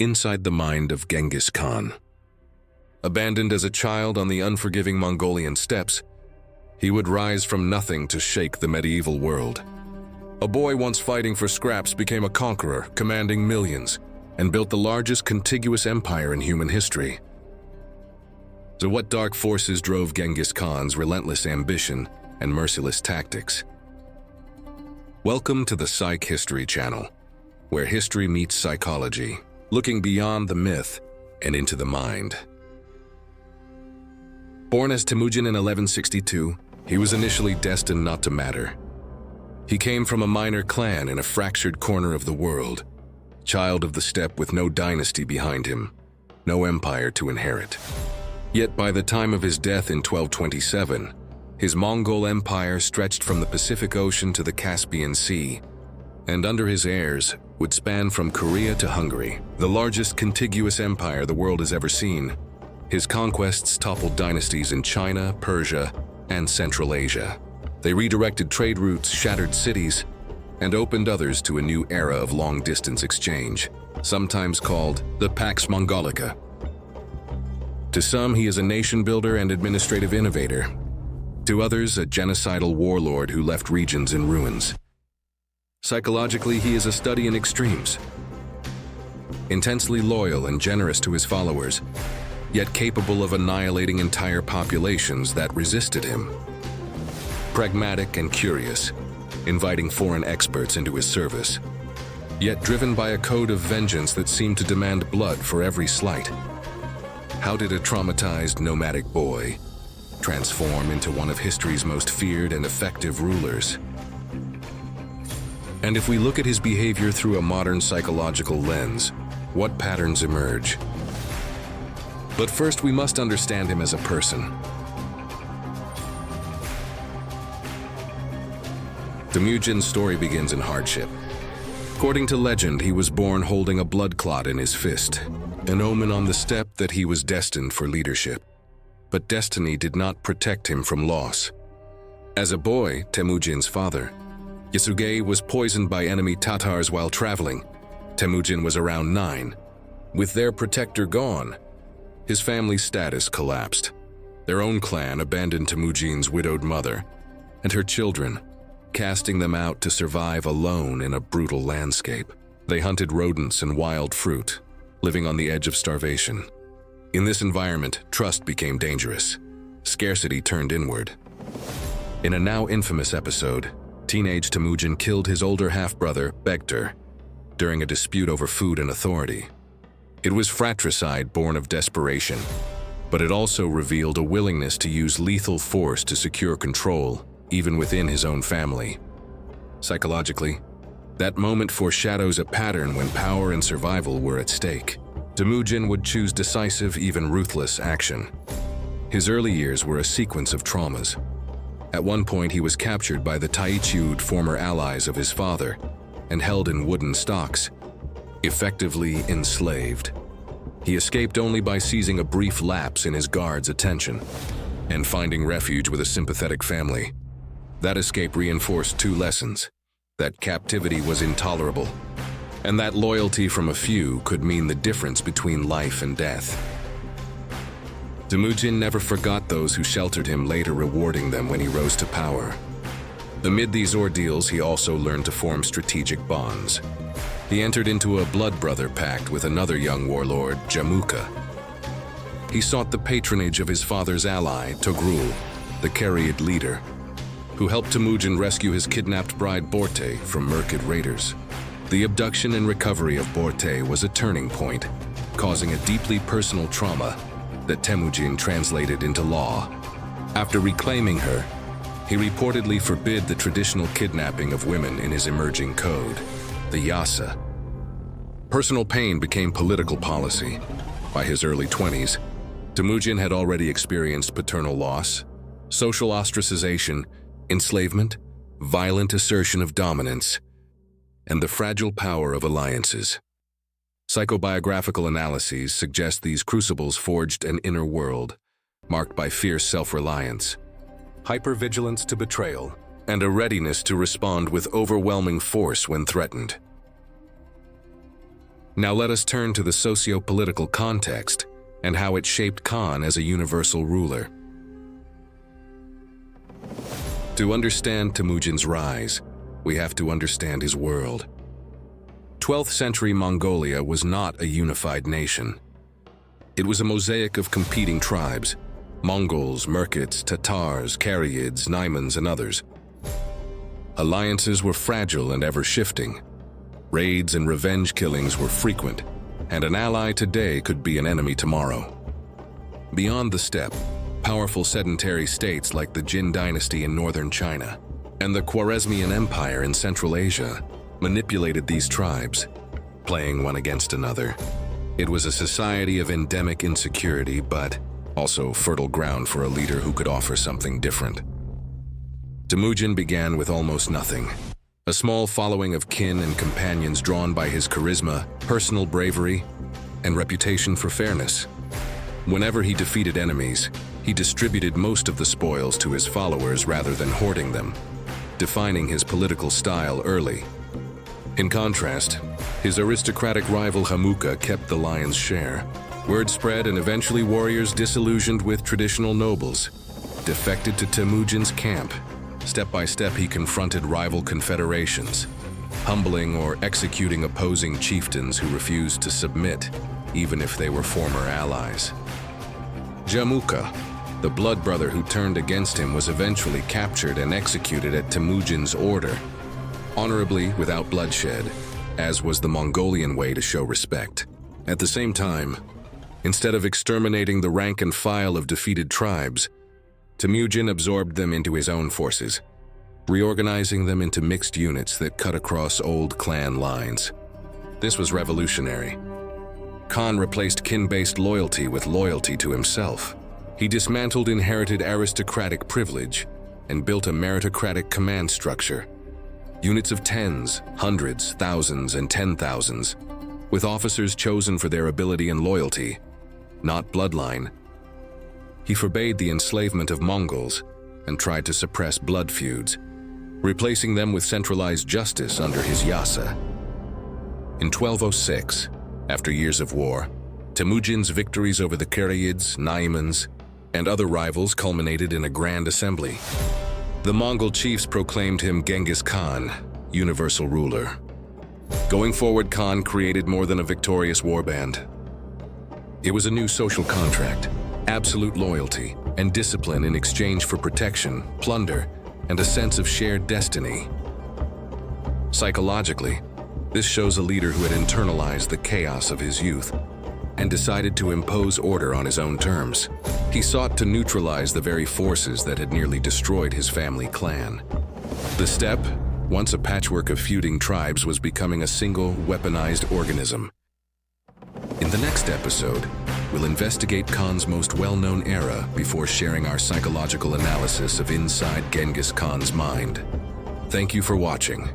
inside the mind of Genghis Khan. Abandoned as a child on the unforgiving Mongolian steppes, he would rise from nothing to shake the medieval world. A boy once fighting for scraps became a conqueror, commanding millions, and built the largest contiguous empire in human history. So what dark forces drove Genghis Khan's relentless ambition and merciless tactics? Welcome to the Psych History channel, where history meets psychology, looking beyond the myth and into the mind. Born as Temujin in 1162, he was initially destined not to matter. He came from a minor clan in a fractured corner of the world, child of the steppe with no dynasty behind him, no empire to inherit. Yet by the time of his death in 1227, his Mongol empire stretched from the Pacific Ocean to the Caspian Sea, and under his heirs would span from Korea to Hungary, the largest contiguous empire the world has ever seen. His conquests toppled dynasties in China, Persia, and Central Asia. They redirected trade routes, shattered cities, and opened others to a new era of long-distance exchange, sometimes called the Pax Mongolica. To some, he is a nation-builder and administrative innovator. To others, a genocidal warlord who left regions in ruins. Psychologically, he is a study in extremes. Intensely loyal and generous to his followers, yet capable of annihilating entire populations that resisted him. Pragmatic and curious, inviting foreign experts into his service, yet driven by a code of vengeance that seemed to demand blood for every slight. How did a traumatized nomadic boy transform into one of history's most feared and effective rulers? And if we look at his behavior through a modern psychological lens, what patterns emerge? But first, we must understand him as a person. Temujin's story begins in hardship. According to legend, he was born holding a blood clot in his fist, an omen on the steppe that he was destined for leadership. But destiny did not protect him from loss. As a boy, Temujin's father, Yasuge, was poisoned by enemy Tatars while traveling. Temujin was around 9. With their protector gone, his family's status collapsed. Their own clan abandoned Temujin's widowed mother and her children, casting them out to survive alone in a brutal landscape. They hunted rodents and wild fruit, living on the edge of starvation. In this environment, trust became dangerous. Scarcity turned inward. In a now infamous episode, teenage Temujin killed his older half-brother, Bektar, during a dispute over food and authority. It was fratricide born of desperation, but it also revealed a willingness to use lethal force to secure control, even within his own family. Psychologically, that moment foreshadows a pattern when power and survival were at stake. Temujin would choose decisive, even ruthless action. His early years were a sequence of traumas. At one point, he was captured by the Taichud, former allies of his father, and held in wooden stocks, effectively enslaved. He escaped only by seizing a brief lapse in his guards' attention and finding refuge with a sympathetic family. That escape reinforced 2 lessons: that captivity was intolerable, and that loyalty from a few could mean the difference between life and death. Temujin never forgot those who sheltered him, later rewarding them when he rose to power. Amid these ordeals, he also learned to form strategic bonds. He entered into a blood brother pact with another young warlord, Jamuka. He sought the patronage of his father's ally, Togrul, the Karaid leader, who helped Temujin rescue his kidnapped bride Borte from Merkid raiders. The abduction and recovery of Borte was a turning point, causing a deeply personal trauma that Temujin translated into law. After reclaiming her, he reportedly forbid the traditional kidnapping of women in his emerging code, the Yasa. Personal pain became political policy. By his early 20s, Temujin had already experienced paternal loss, social ostracization, enslavement, violent assertion of dominance, and the fragile power of alliances. Psychobiographical analyses suggest these crucibles forged an inner world, marked by fierce self-reliance, hypervigilance to betrayal, and a readiness to respond with overwhelming force when threatened. Now let us turn to the socio-political context and how it shaped Khan as a universal ruler. To understand Temujin's rise, we have to understand his world. 12th century Mongolia was not a unified nation. It was a mosaic of competing tribes: Mongols, Merkits, Tatars, Karyids, Naimans, and others. Alliances were fragile and ever-shifting. Raids and revenge killings were frequent, and an ally today could be an enemy tomorrow. Beyond the steppe, powerful sedentary states like the Jin dynasty in northern China and the Khwarezmian Empire in Central Asia manipulated these tribes, playing one against another. It was a society of endemic insecurity, but also fertile ground for a leader who could offer something different. Temujin began with almost nothing. A small following of kin and companions drawn by his charisma, personal bravery, and reputation for fairness. Whenever he defeated enemies, he distributed most of the spoils to his followers rather than hoarding them, defining his political style early. In contrast, his aristocratic rival Hamuka kept the lion's share. Word spread, and eventually warriors disillusioned with traditional nobles defected to Temujin's camp. Step by step, he confronted rival confederations, humbling or executing opposing chieftains who refused to submit, even if they were former allies. Jamuka, the blood brother who turned against him, was eventually captured and executed at Temujin's order, honorably without bloodshed, as was the Mongolian way to show respect. At the same time, instead of exterminating the rank and file of defeated tribes, Temujin absorbed them into his own forces, reorganizing them into mixed units that cut across old clan lines. This was revolutionary. Khan replaced kin-based loyalty with loyalty to himself. He dismantled inherited aristocratic privilege and built a meritocratic command structure. Units of tens, hundreds, thousands, and 10,000s, with officers chosen for their ability and loyalty, not bloodline. He forbade the enslavement of Mongols and tried to suppress blood feuds, replacing them with centralized justice under his Yasa. In 1206, after years of war, Temujin's victories over the Karyids, Naimans, and other rivals culminated in a grand assembly. The Mongol chiefs proclaimed him Genghis Khan, universal ruler. Going forward, Khan created more than a victorious warband. It was a new social contract: absolute loyalty and discipline in exchange for protection, plunder, and a sense of shared destiny. Psychologically, this shows a leader who had internalized the chaos of his youth and decided to impose order on his own terms. He sought to neutralize the very forces that had nearly destroyed his family clan. The steppe, once a patchwork of feuding tribes, was becoming a single, weaponized organism. In the next episode, we'll investigate Khan's most well-known era before sharing our psychological analysis of inside Genghis Khan's mind. Thank you for watching.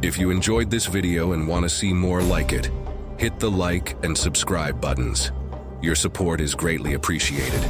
If you enjoyed this video and want to see more like it, hit the like and subscribe buttons. Your support is greatly appreciated.